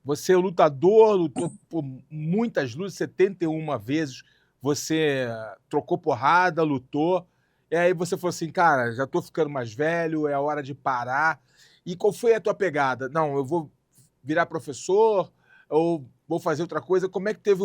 Você é lutador, lutou por muitas lutas, 71 vezes, você trocou porrada, lutou, e aí você falou assim: "Cara, já tô ficando mais velho, é hora de parar". E qual foi a tua pegada? "Não, eu vou virar professor ou vou fazer outra coisa". Como é que teve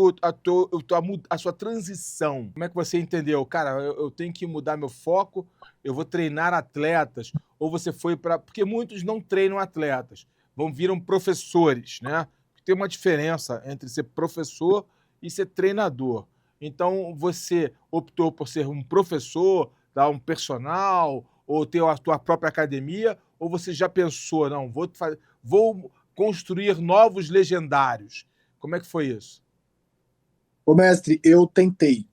a sua transição? Como é que você entendeu: "Cara, eu tenho que mudar meu foco, eu vou treinar atletas", ou você foi para porque muitos não treinam atletas, viram professores, né? Tem uma diferença entre ser professor e ser treinador. Então, você optou por ser um professor, dar um personal, ou ter a tua própria academia, ou você já pensou, não, vou construir novos legendários? Como é que foi isso? Ô, mestre, eu tentei.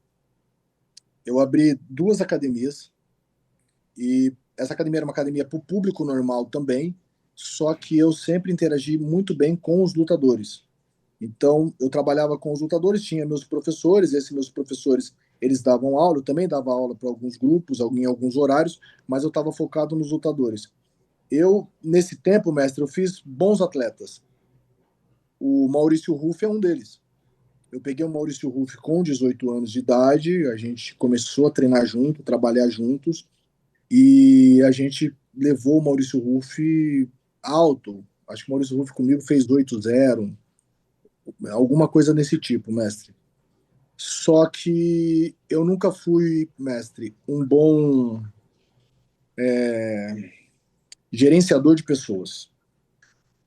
Eu abri duas academias e essa academia era uma academia para o público normal também, só que eu sempre interagi muito bem com os lutadores. Então, eu trabalhava com os lutadores, tinha meus professores, esses meus professores, eles davam aula, eu também dava aula para alguns grupos, em alguns horários, mas eu estava focado nos lutadores. Nesse tempo, mestre, eu fiz bons atletas. O Maurício Ruff é um deles. Eu peguei o Maurício Ruff com 18 anos de idade, a gente começou a treinar junto, trabalhar juntos, e a gente levou o Maurício Ruff alto. Acho que o Maurício Ruff comigo fez 8-0, alguma coisa desse tipo, mestre. Só que eu nunca fui, mestre, um bom gerenciador de pessoas.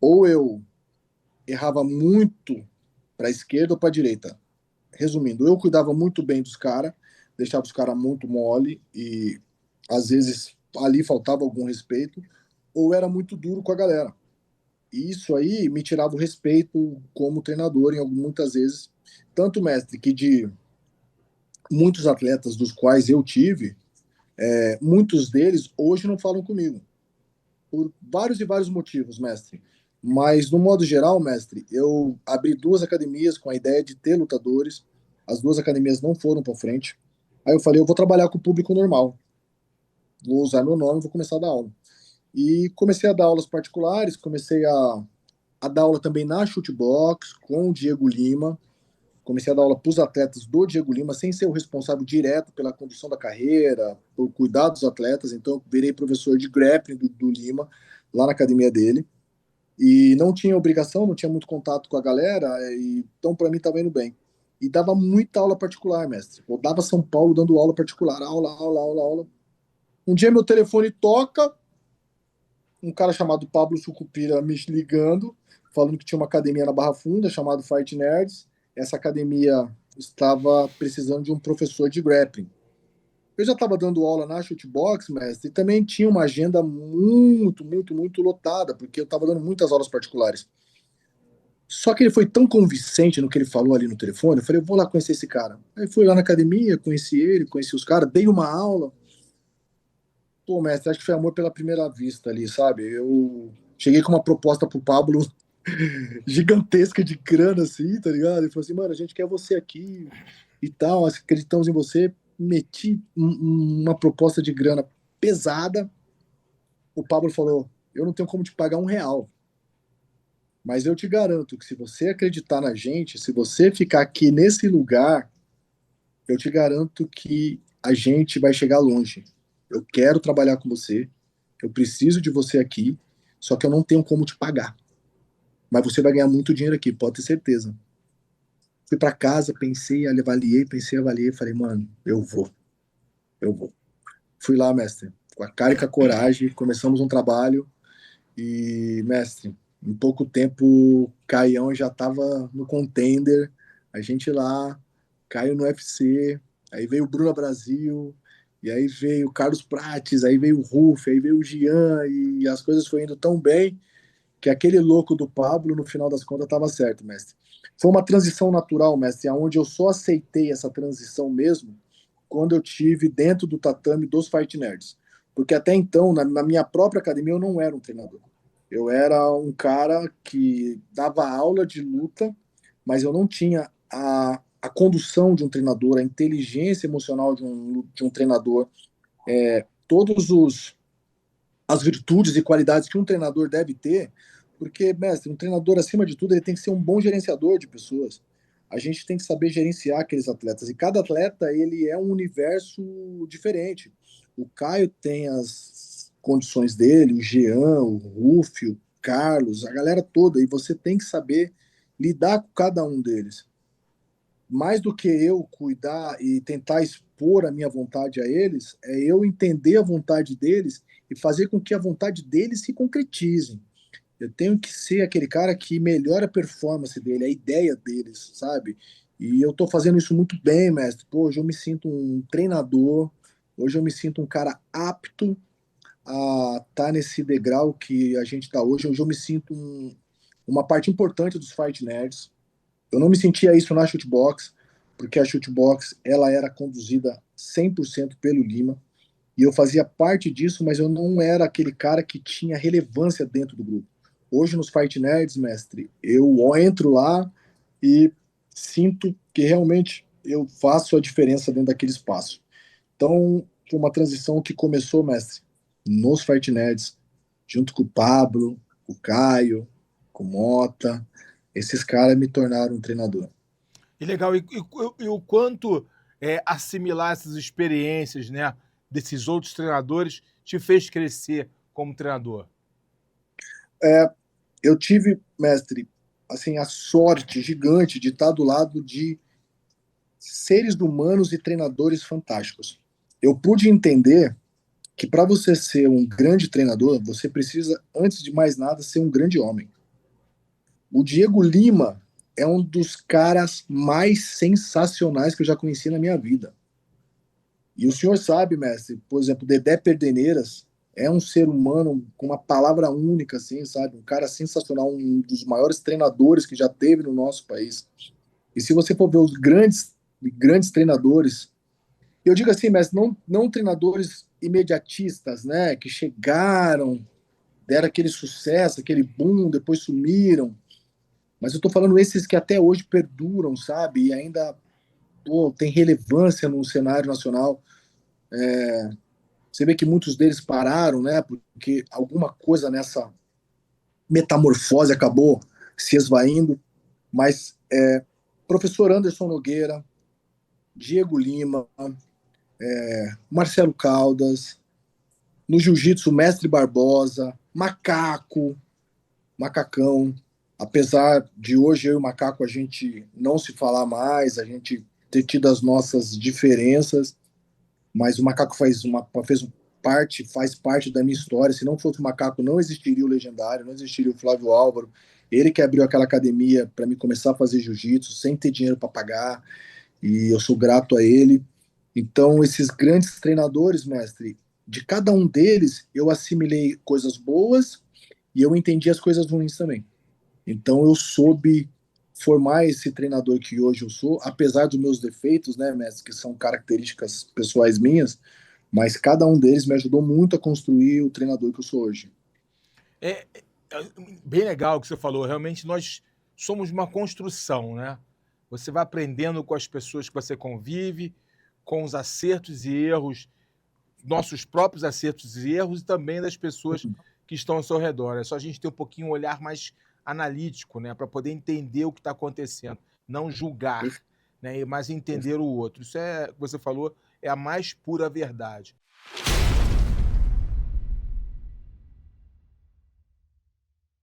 Ou eu errava muito para a esquerda ou para a direita. Resumindo, eu cuidava muito bem dos caras, deixava os caras muito mole e às vezes ali faltava algum respeito, ou era muito duro com a galera. E isso aí me tirava o respeito como treinador, muitas vezes. Tanto, mestre, que de muitos atletas dos quais eu tive, muitos deles hoje não falam comigo. Por vários e vários motivos, mestre. Mas, no modo geral, mestre, eu abri duas academias com a ideia de ter lutadores. As duas academias não foram para frente. Aí eu falei, eu vou trabalhar com o público normal. Vou usar meu nome, vou começar a dar aula. E comecei a dar aulas particulares, comecei a dar aula também na Shootbox com o Diego Lima. Comecei a dar aula para os atletas do Diego Lima, sem ser o responsável direto pela condução da carreira, por cuidar dos atletas. Então, eu virei professor de grappling do Lima, lá na academia dele. E não tinha obrigação, não tinha muito contato com a galera, então para mim estava indo bem. E dava muita aula particular, mestre. Eu dava São Paulo dando aula particular, aula, aula, aula, aula. Um dia meu telefone toca, um cara chamado Pablo Sucupira me ligando, falando que tinha uma academia na Barra Funda chamada Fight Nerds. Essa academia estava precisando de um professor de grappling. Eu já estava dando aula na Shootbox, mestre, e também tinha uma agenda muito, muito, muito lotada, porque eu estava dando muitas aulas particulares. Só que ele foi tão convincente no que ele falou ali no telefone, eu falei, eu vou lá conhecer esse cara. Aí fui lá na academia, conheci ele, conheci os caras, dei uma aula. Pô, mestre, acho que foi amor pela primeira vista ali, sabe? Eu cheguei com uma proposta pro Pablo gigantesca de grana, assim, tá ligado? Ele falou assim, mano, a gente quer você aqui e tal, acreditamos em você. Meti uma proposta de grana pesada. O Pablo falou, eu não tenho como te pagar R$ 1, mas eu te garanto que se você acreditar na gente, se você ficar aqui nesse lugar, eu te garanto que a gente vai chegar longe. Eu quero trabalhar com você, eu preciso de você aqui, só que eu não tenho como te pagar. Mas você vai ganhar muito dinheiro aqui, pode ter certeza. Fui para casa, pensei, avaliei, falei, mano, eu vou. Fui lá, mestre, com a cara e com a coragem, começamos um trabalho e, mestre, em pouco tempo, Caião já estava no contender, a gente lá, caiu no UFC, aí veio o Bruna Brasil, e aí veio o Carlos Prates, aí veio o Ruf, aí veio o Gian, e as coisas foram indo tão bem que aquele louco do Pablo, no final das contas, estava certo, mestre. Foi uma transição natural, mestre, onde eu só aceitei essa transição mesmo quando eu tive dentro do tatame dos Fight Nerds. Porque até então, na minha própria academia, eu não era um treinador. Eu era um cara que dava aula de luta, mas eu não tinha a condução de um treinador, a inteligência emocional de um treinador, todos os as virtudes e qualidades que um treinador deve ter, Porque, mestre, um treinador, acima de tudo, ele tem que ser um bom gerenciador de pessoas. A gente tem que saber gerenciar aqueles atletas. E cada atleta, ele é um universo diferente. O Caio tem as condições dele, o Jean, o Rúfio, o Carlos, a galera toda. E você tem que saber lidar com cada um deles. Mais do que eu cuidar e tentar expor a minha vontade a eles, é eu entender a vontade deles e fazer com que a vontade deles se concretize. Eu tenho que ser aquele cara que melhora a performance dele, a ideia deles, sabe? E eu tô fazendo isso muito bem, mestre. Pô, hoje eu me sinto um treinador, hoje eu me sinto um cara apto a estar tá nesse degrau que a gente está hoje. Hoje eu me sinto uma parte importante dos Fight Nerds. Eu não me sentia isso na Shootbox, porque a Shootbox ela era conduzida 100% pelo Lima, e eu fazia parte disso, mas eu não era aquele cara que tinha relevância dentro do grupo. Hoje nos Fight Nerds, mestre, eu entro lá e sinto que realmente eu faço a diferença dentro daquele espaço. Então, foi uma transição que começou, mestre, nos Fight Nerds, junto com o Pablo, com o Caio, com o Mota. Esses caras me tornaram um treinador. E legal. E o quanto assimilar essas experiências, né, desses outros treinadores te fez crescer como treinador? É, eu tive, mestre, assim, a sorte gigante de estar do lado de seres humanos e treinadores fantásticos. Eu pude entender que para você ser um grande treinador, você precisa, antes de mais nada, ser um grande homem. O Diego Lima é um dos caras mais sensacionais que eu já conheci na minha vida. E o senhor sabe, mestre, por exemplo, Dedé Perdeneiras é um ser humano com uma palavra única, assim, sabe? Um cara sensacional, um dos maiores treinadores que já teve no nosso país. E se você for ver os grandes treinadores, eu digo assim, mestre, não treinadores imediatistas, né? Que chegaram, deram aquele sucesso, aquele boom, depois sumiram. Mas eu tô falando esses que até hoje perduram, sabe? E ainda, pô, tem relevância no cenário nacional. Você vê que muitos deles pararam, né? Porque alguma coisa nessa metamorfose acabou se esvaindo. Mas professor Anderson Nogueira, Diego Lima, Marcelo Caldas, no jiu-jitsu, Mestre Barbosa, Macaco, Macacão. Apesar de hoje eu e o Macaco a gente não se falar mais, a gente ter tido as nossas diferenças, mas o Macaco faz parte da minha história. Se não fosse o Macaco, não existiria o Legendário, não existiria o Flávio Álvaro. Ele que abriu aquela academia para mim começar a fazer jiu-jitsu sem ter dinheiro para pagar, e eu sou grato a ele. Então, esses grandes treinadores, mestre, de cada um deles eu assimilei coisas boas e eu entendi as coisas ruins também. Então, eu soube formar esse treinador que hoje eu sou, apesar dos meus defeitos, né, mestre, que são características pessoais minhas, mas cada um deles me ajudou muito a construir o treinador que eu sou hoje. É bem legal o que você falou. Realmente nós somos uma construção, né? Você vai aprendendo com as pessoas que você convive, com os acertos e erros, nossos próprios acertos e erros, e também das pessoas que estão ao seu redor. É só a gente ter um pouquinho um olhar mais analítico, né, para poder entender o que está acontecendo, não julgar, né, mas entender o outro. Isso é, você falou, é a mais pura verdade.